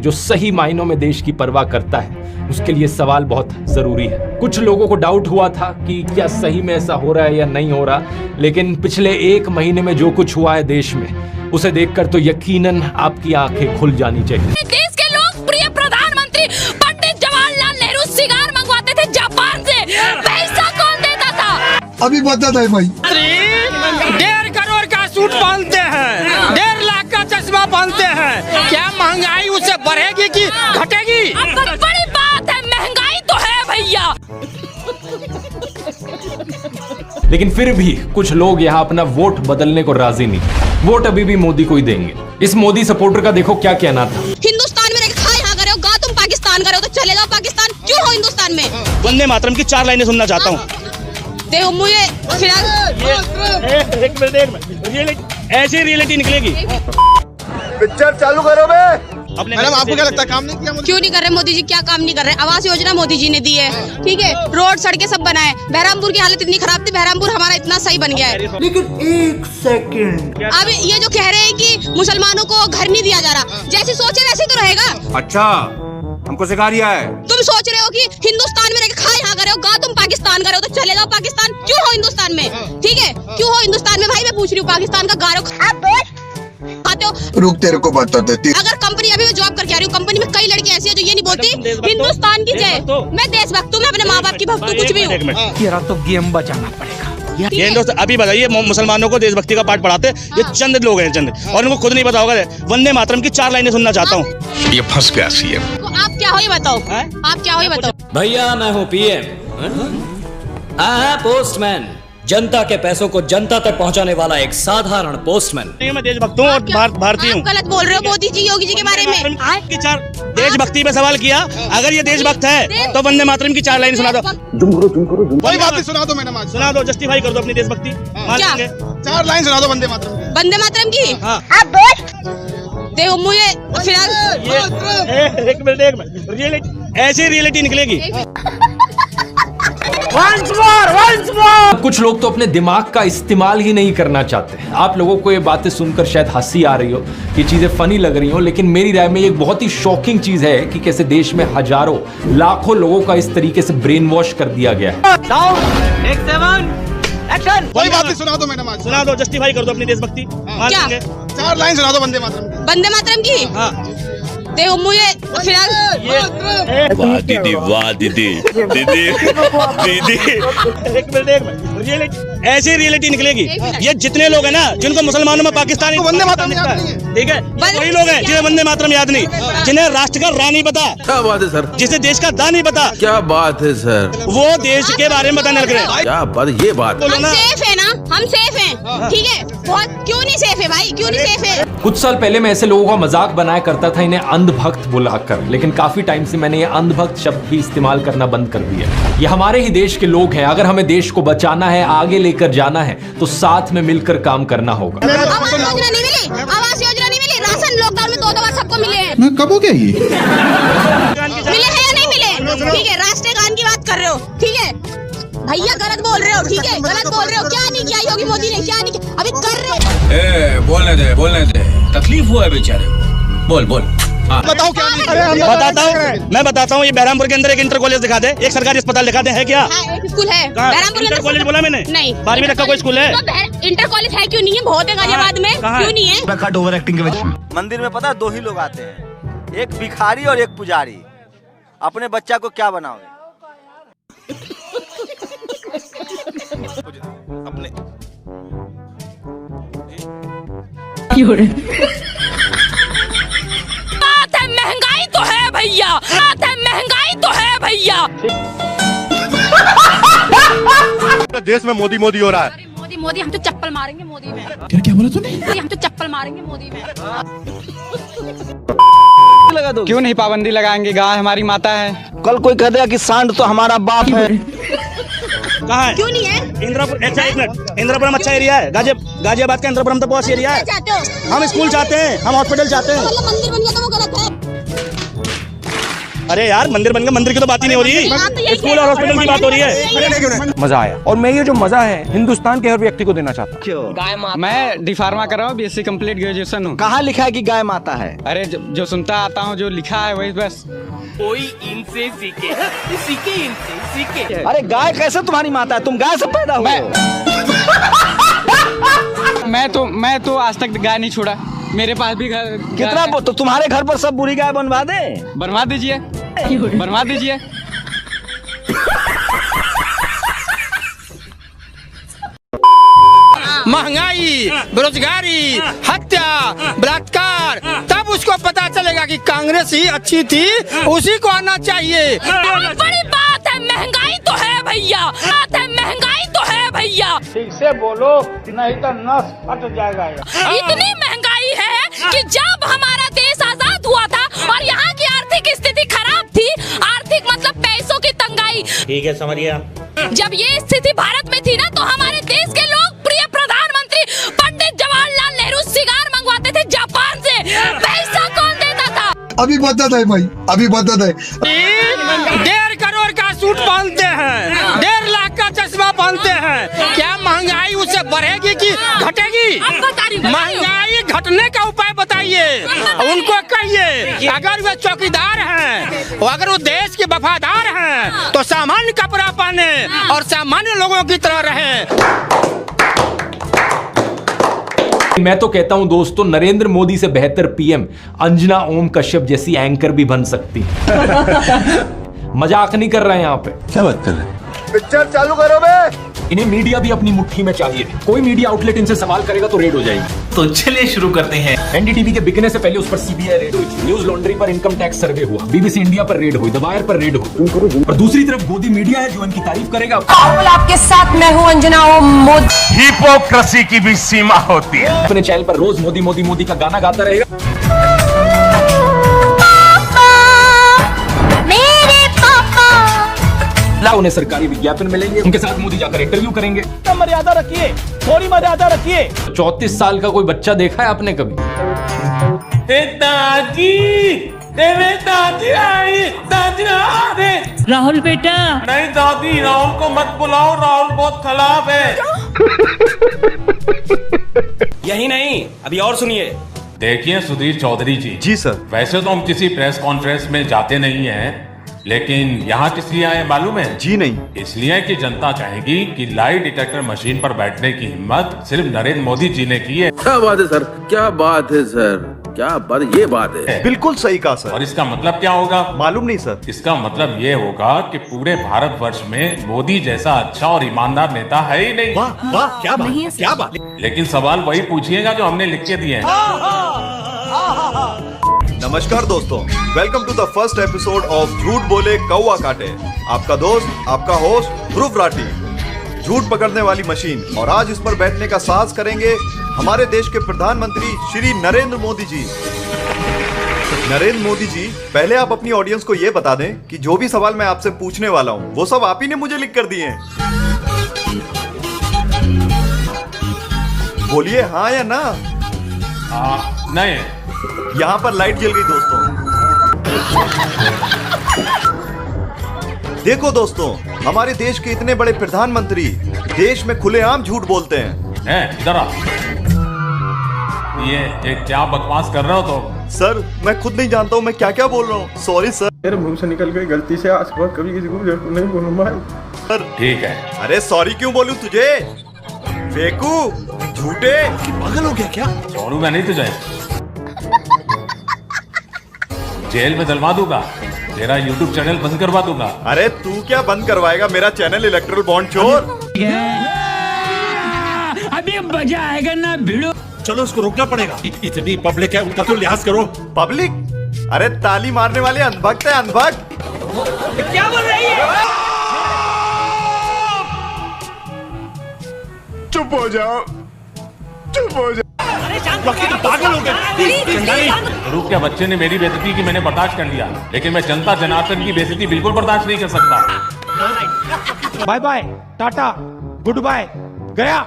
जो सही मायनों में देश की परवाह करता है उसके लिए सवाल बहुत जरूरी है। कुछ लोगों को डाउट हुआ था कि क्या सही में ऐसा हो रहा है या नहीं हो रहा, लेकिन पिछले 1 महीने में जो कुछ हुआ है देश में उसे देखकर तो यकीनन आपकी आंखें खुल जानी चाहिए। देश के लोकप्रिय प्रधानमंत्री पंडित जवाहरलाल नेहरू सिगार मंगवाते थे जापान से, पैसा कौन देता था? अभी बता था भाई। 1.5 करोड़ का सूट पहनते हैं, 1.5 लाख का चश्मा पहनते हैं। क्या महंगाई उससे बढ़ेगी कि घटेगी? बड़ी बात है, महंगाई तो है भैया। लेकिन फिर भी कुछ लोग यहाँ अपना वोट बदलने को राजी नहीं। वोट अभी भी मोदी को ही देंगे। इस मोदी सपोर्टर का देखो क्या कहना था। हिंदुस्तान में खा यहाँ करे हो, गा तुम पाकिस्तान करे हो, तो चले जाओ पाकिस्तान, क्यों हो हिंदुस्तान में? वंदे मातरम की 4 लाइनें सुनना चाहता हूँ। देखो मुझे ऐसी रियलिटी निकलेगी। पिक्चर चालू करो बे। मैडम आपको क्या लगता है काम नहीं किया मोदी? क्यों नहीं कर रहे मोदी जी? क्या काम नहीं कर रहे? आवास योजना मोदी जी ने दी है, ठीक है, रोड सड़कें सब बनाए। बहरामपुर की हालत इतनी खराब थी, बहरामपुर हमारा इतना सही बन गया है। लेकिन 1 सेकंड, अब ये जो कह रहे हैं कि मुसलमानों को घर नहीं दिया जा रहा, जैसे सोचे वैसे तो रहेगा। अच्छा, हमको सिखा रिया है। तुम सोच रहे हो कि हिंदुस्तान में खा यहाँ करे हो, गा तुम पाकिस्तान करे हो, तो चले जाओ पाकिस्तान, क्यों हो हिंदुस्तान में? ठीक है, क्यों हो हिंदुस्तान में? भाई मैं पूछ रही हूँ, पाकिस्तान का गारो खाते हो? रुक तेरे को बता देती। अगर कंपनी, अभी मैं जॉब करके आ रही हूँ, कंपनी में कई लड़की ऐसी है जो ये नहीं बोलती हिंदुस्तान की जय। मैं देशभक्त हूँ, मैं अपने माँ बाप की भक्त हूँ, कुछ भी हूँ। तेरा तो गेम बचाना पड़ेगा। ये हिंदुस्तान अभी बताइए, मुसलमानों को देशभक्ति का पाठ पढ़ाते ये चंद लोग हैं, चंद, और उनको खुद नहीं पता होगा। वंदे मातरम की 4 लाइनें सुनना चाहता हूँ। ये फंस गया सीएम। आप क्या हो ये बताओ, आप क्या हो ये बताओ? भैया मैं हूँ पीएम। हाँ, पोस्टमैन, जनता के पैसों को जनता तक पहुंचाने वाला एक साधारण पोस्टमैन। मैं देशभक्त हूँ और भारतीय हूँ। गलत बोल रहे हो मोदी जी, योगी जी के बारे में। देशभक्ति पे सवाल किया, अगर ये देशभक्त है तो वंदे मातरम की 4 लाइन सुना दो। कोई बात नहीं, सुना दो मैडम, आज सुना दो, जस्टिफाई कर दो अपनी देशभक्ति। क्या? 4 लाइन सुना दो वंदे मातरम की। वंदे मातरम की? हाँ। देखो मुझे फिलहाल एक मिनट, ऐसी रियलिटी निकलेगी। कुछ लोग तो अपने दिमाग का इस्तेमाल ही नहीं करना चाहते। आप लोगों को ये बातें सुनकर शायद हंसी आ रही हो, ये चीजें फनी लग रही हो, लेकिन मेरी राय में ये एक बहुत ही शॉकिंग चीज है कि कैसे देश में हजारों लाखों लोगों का इस तरीके से ब्रेन वॉश कर दिया गया है। कोई बात नहीं, सुना दो मैडम, आज सुना दो, जस्टिफाई कर दो अपनी देशभक्ति। क्या? 4 लाइन सुना दो वंदे मातरम की। वंदे मातरम की? हाँ। देखो मुझे फिलहाल वाह दीदी, वाह दीदी, दीदी, दीदी। एक मिनट, ऐसी रियलिटी निकलेगी। ये जितने लोग हैं ना जिनको मुसलमानों में पाकिस्तानी वंदे मातरम याद नहीं है, ठीक है, वही लोग हैं जिन्हें वंदे मातरम याद नहीं, जिन्हें राष्ट्र का रानी पता। क्या बात है सर? जिसे देश का दानी पता। क्या बात है सर? वो देश के बारे में बताने लग रहे हैं। क्या बात, ये बात बोलो हम ना। सेफ है ना, हम सेफ हैं, ठीक है। बहुत क्यों नहीं सेफ है भाई, क्यों नहीं सेफ है? कुछ साल पहले मैं ऐसे लोगों का मजाक बनाया करता था, इन्हें अंधभक्त बुलाकर, लेकिन काफी टाइम से मैंने ये अंधभक्त शब्द भी इस्तेमाल करना बंद कर दिया। ये हमारे ही देश के लोग हैं। अगर हमें देश को बचाना है, आगे लेकर जाना है, तो साथ में मिलकर काम करना होगा। आवास योजना नहीं मिली, आवास योजना नहीं मिली, राशन लॉकडाउन में 2 बार सबको मिले हैं। मैं कब हो गया ये? मिले हैं या नहीं मिले? ठीक है, राष्ट्रीय गान की बात कर रहे हो, ठीक है भैया, गलत बोल रहे हो, ठीक है, गलत बोल रहे हो। क्या नहीं किया योगी मोदी ने, क्या नहीं किया, अभी कर रहे हो। बोलने दे, तकलीफ हुआ है बेचारे को। बोल बताओ क्या नहीं? मैं बताता हूँ। ये बहरामपुर के अंदर एक इंटर कॉलेज दिखा दे, एक सरकारी अस्पताल दिखा दे, है क्या? हाँ, एक स्कूल है कहाँ? बहरामपुर इंटर कॉलेज बोला मैंने? नहीं। 12वीं तक का कोई स्कूल है? तो इंटर कॉलेज है क्यों नहीं है? बहुत है गाजियाबाद में, क्यों नहीं है? कट ओवर एक्टिंग के वजह। मंदिर में पता है 2 ही लोग आते हैं, एक भिखारी और एक पुजारी। अपने बच्चा को क्या बनाओगे? अपने बात है, महंगाई तो है भैया, बात है, महंगाई तो है भैया। देश में मोदी मोदी हो रहा है। मोदी मोदी, हम तो चप्पल मारेंगे मोदी में। क्या बोला तूने? हम तो चप्पल मारेंगे मोदी में। क्यों नहीं पाबंदी लगाएंगे? गाय हमारी माता है। कल कोई कह देगा कि सांड तो हमारा बाप है। कहाँ है? क्यों नहीं है? इंद्रापुर, अच्छा एक मिनट, इंद्रापुरम अच्छा एरिया है। गाजियाबाद का इंद्रापुरम तो बहुत एरिया है। चाहते हो? हम स्कूल चाहते हैं, हम हॉस्पिटल चाहते हैं। मतलब मंदिर बन गया तो वो गलत है। अरे यार मंदिर बन गया, मंदिर की तो बात ही नहीं हो रही, स्कूल और हॉस्पिटल की बात हो रही है। मजा आया, और मैं ये जो मजा है हिंदुस्तान के हर व्यक्ति को देना चाहता हूँ। मैं डिफार्मा कर रहा हूँ, BSc कंप्लीट ग्रेजुएशन हूँ। कहाँ लिखा है कि गाय माता है? अरे जो सुनता आता हूँ, जो लिखा है वही बस। अरे गाय कैसे तुम्हारी माता है? तुम गाय से पैदा हुए हो। मैं तो आज तक गाय नहीं छोड़ा। मेरे पास भी घर कितना तो तुम्हारे घर पर सब बुरी गाय बनवा दे? बनवा दीजिए, बनवा दीजिए। महंगाई, बेरोजगारी, हत्या, बलात्कार, तब उसको पता चलेगा कि कांग्रेस ही अच्छी थी, उसी को आना चाहिए। बड़ी बात है, महंगाई तो है भैया, बात है महंगाई तो है भैया। ठीक से बोलो नहीं तो नस फट जाएगा। इतनी महंगाई है कि जब हमारा देश आजाद हुआ था और यहाँ की आर्थिक स्थिति खराब थी, आर्थिक मतलब पैसों की तंगाई, ठीक है समझिए। जब ये स्थिति भारत में थी ना, तो हमारे देश के लोग प्रिय प्रधानमंत्री पंडित जवाहरलाल नेहरू सिगार मंगवाते थे जापान से। पैसा कौन देता था? अभी बदत है भाई, अभी बदत है। 1.5 करोड़ का सूट पहनते हैं, 1.5 लाख का चश्मा पहनते हैं। क्या महंगाई उससे बढ़ेगी कि घटेगी? महंगाई घटने का उपाय बताइए, उनको कहिए। अगर वे चौकीदार हैं, अगर वो देश के वफादार हैं, तो सामान्य कपड़ा पहने और सामान्य लोगों की तरह रहे। मैं तो कहता हूं दोस्तों, नरेंद्र मोदी से बेहतर पीएम अंजना ओम कश्यप जैसी एंकर भी बन सकती मजाक नहीं कर रहे हैं यहाँ पे। क्या बात कर रहे हैं? पिक्चर चालू करो बे। इन्हें मीडिया भी अपनी मुट्ठी में चाहिए। कोई मीडिया आउटलेट इनसे सवाल करेगा तो रेड हो जाएगी। तो चलिए शुरू करते हैं। एनडीटीवी के बिकने से पहले उस पर सीबीआई रेड हुई थी, न्यूज लॉन्ड्री पर इनकम टैक्स सर्वे हुआ, बीबीसी इंडिया पर रेड हुई, द वायर पर रेड हुई, और दूसरी तरफ गोदी मीडिया है जो इनकी तारीफ करेगा। आपके साथ मैं हूँ अंजना ओम मोदी। हिपोक्रेसी की भी सीमा होती है। अपने चैनल पर रोज मोदी मोदी मोदी का गाना गाता रहेगा। उन्हें सरकारी विज्ञापन मिलेंगे, उनके साथ मोदी जाकर इंटरव्यू करेंगे। मर्यादा रखिए, थोड़ी मर्यादा रखिए। 34 साल का कोई बच्चा देखा है आपने कभी? राहुल बेटा, नहीं दादी, राहुल को मत बुलाओ, राहुल बहुत खराब है। यही नहीं, अभी और सुनिए। देखिए सुधीर चौधरी जी। जी सर। वैसे तो हम किसी प्रेस कॉन्फ्रेंस में जाते नहीं हैं, लेकिन यहाँ किस लिए आए मालूम है? जी नहीं। इसलिए कि जनता चाहेगी कि लाई डिटेक्टर मशीन पर बैठने की हिम्मत सिर्फ नरेंद्र मोदी जी ने की है। क्या बात है सर, क्या बात है सर, क्या बात, ये बात है। बिल्कुल सही कहा सर। और इसका मतलब क्या होगा? मालूम नहीं सर। इसका मतलब ये होगा कि पूरे भारतवर्ष में मोदी जैसा अच्छा और ईमानदार नेता है ही नहीं। वाह वाह, क्या बात, क्या बात। लेकिन सवाल वही पूछिएगा जो हमने लिख के दिए हैं। नमस्कार दोस्तों, welcome to the first episode of Jhooth Bole कौवा काटे। आपका दोस्त, आपका होस्ट ध्रुव राठी, झूठ पकड़ने वाली मशीन। और आज इस पर बैठने का साहस करेंगे हमारे देश के प्रधानमंत्री श्री नरेंद्र मोदी जी। नरेंद्र मोदी जी, पहले आप अपनी ऑडियंस को यह बता दें कि जो भी सवाल मैं आपसे पूछने वाला हूं, वो सब आप ही ने मुझे लिख कर दिए हैं। बोलिए हाँ या ना। नहीं। यहाँ पर लाइट जल गई दोस्तों। देखो दोस्तों, हमारे देश के इतने बड़े प्रधानमंत्री देश में खुलेआम झूठ बोलते हैं। इधर आ। ये क्या बकवास कर रहे हो तो? सर, मैं खुद नहीं जानता हूँ मैं क्या क्या बोल रहा हूँ। Sorry sir. मेरे मुंह से निकल गई गलती से, आज बार कभी किसी को नहीं बोलूंगा सर। ठीक है। अरे सॉरी क्यों बोलूं तुझे? फेंकू, झूठे, पागल हो गया क्या? छोड़ूंगा नहीं तुझे, जेल में डलवा दूंगा, तेरा YouTube चैनल बंद करवा दूंगा। अरे तू क्या बंद करवाएगा मेरा चैनल इलेक्ट्रल बॉन्ड चोर? अभी मजा आएगा ना भिड़ो। चलो उसको रोकना पड़ेगा। इतनी पब्लिक है, उनका तो लिहाज करो। पब्लिक? अरे ताली मारने वाले अनभक्त है, अनभक्त। क्या बोल रही है? चुप हो जाओ, चुप हो जाओ। पागल हो गए। रूप के बच्चे ने मेरी बेइज्जती की मैंने बर्दाश्त कर लिया, लेकिन मैं जनता जनार्दन की बेइज्जती बिल्कुल बर्दाश्त नहीं कर सकता। Bye bye, tata, goodbye, गया।